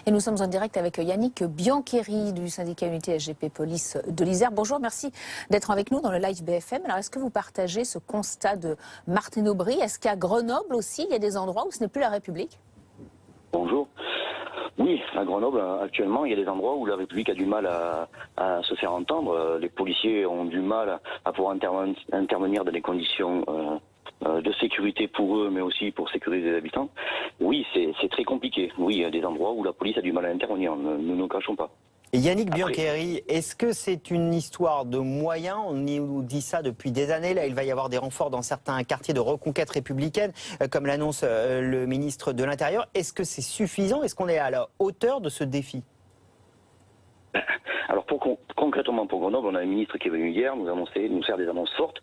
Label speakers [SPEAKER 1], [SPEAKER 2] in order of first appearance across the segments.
[SPEAKER 1] Et nous sommes en direct avec Yannick Biancheri du syndicat Unité SGP Police de l'Isère. Bonjour, merci d'être avec nous dans le live BFM. Alors, est-ce que vous partagez ce constat de Martine Aubry? Est-ce qu'à Grenoble aussi, il y a des endroits où ce n'est plus la République?
[SPEAKER 2] Bonjour. Oui, à Grenoble, actuellement, il y a des endroits où la République a du mal à se faire entendre. Les policiers ont du mal à pouvoir intervenir dans des conditions de sécurité pour eux, mais aussi pour sécuriser les habitants. Oui, c'est très compliqué. Oui, il y a des endroits où la police a du mal à intervenir, nous ne nous cachons pas.
[SPEAKER 3] Et Yannick Biancheri, est-ce que c'est une histoire de moyens? On nous dit ça depuis des années. Là, il va y avoir des renforts dans certains quartiers de reconquête républicaine, comme l'annonce le ministre de l'Intérieur. Est-ce que c'est suffisant? Est-ce qu'on est à la hauteur de ce défi?
[SPEAKER 2] Alors concrètement pour Grenoble, on a un ministre qui est venu hier nous faire des annonces fortes,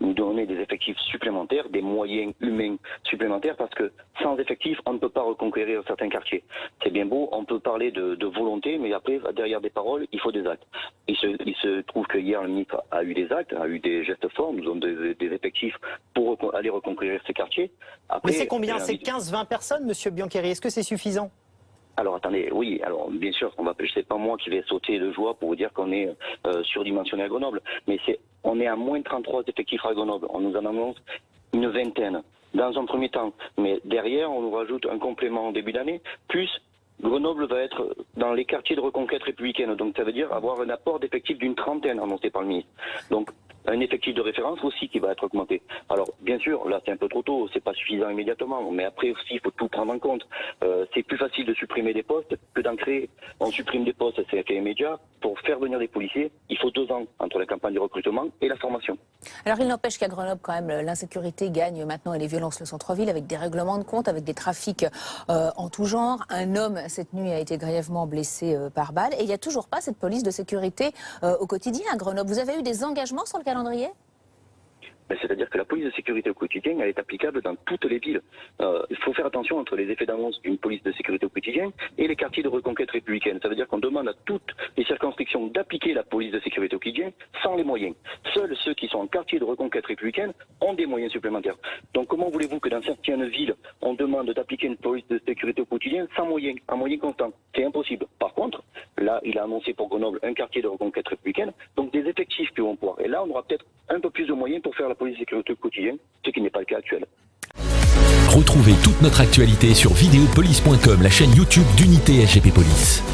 [SPEAKER 2] nous donner des effectifs supplémentaires, des moyens humains supplémentaires, parce que sans effectifs, on ne peut pas reconquérir certains quartiers. C'est bien beau, on peut parler de volonté, mais après, derrière des paroles, il faut des actes. Il se trouve que hier, le ministre a eu des actes, a eu des gestes forts, nous avons des effectifs pour aller reconquérir ces quartiers. Après,
[SPEAKER 3] mais c'est combien? C'est 15-20 personnes, monsieur Biancheri? Est-ce que c'est suffisant?
[SPEAKER 2] Alors attendez, oui, alors bien sûr, c'est pas moi qui vais sauter de joie pour vous dire qu'on est surdimensionné à Grenoble, mais on est à moins 33 effectifs à Grenoble, on nous en annonce une vingtaine dans un premier temps, mais derrière on nous rajoute un complément en début d'année, plus Grenoble va être dans les quartiers de reconquête républicaine, donc ça veut dire avoir un apport d'effectifs d'une trentaine annoncé par le ministre. Donc un effectif de référence aussi qui va être augmenté. Alors bien sûr, là c'est un peu trop tôt, c'est pas suffisant immédiatement, mais après aussi il faut tout prendre en compte. C'est plus facile de supprimer des postes que d'en créer. On supprime des postes, c'est effet immédiat. Pour faire venir des policiers, il faut 2 ans entre la campagne de recrutement et la formation.
[SPEAKER 1] Alors il n'empêche qu'à Grenoble quand même l'insécurité gagne maintenant et les violences le centre-ville avec des règlements de compte, avec des trafics en tout genre. Un homme cette nuit a été grièvement blessé par balle et il n'y a toujours pas cette police de sécurité au quotidien à Grenoble. Vous avez eu des engagements sur le calendrier?
[SPEAKER 2] C'est-à-dire que la police de sécurité au quotidien, elle est applicable dans toutes les villes. Il faut faire attention entre les effets d'annonce d'une police de sécurité au quotidien et les quartiers de reconquête républicaine. Ça veut dire qu'on demande à toutes les circonscriptions d'appliquer la police de sécurité au quotidien sans les moyens. Seuls ceux qui sont en quartier de reconquête républicaine ont des moyens supplémentaires. Donc comment voulez-vous que dans certaines villes, on demande d'appliquer une police de sécurité au quotidien sans moyens, en moyens constants? C'est impossible. Par contre, là, il a annoncé pour Grenoble un quartier de reconquête républicaine, donc des effectifs qui vont pouvoir. Et là, on aura peut-être un peu plus de moyens pour faire la police de sécurité au quotidien, ce qui n'est pas le cas actuel.
[SPEAKER 4] Retrouvez toute notre actualité sur videopolice.com, la chaîne YouTube d'Unité SGP Police.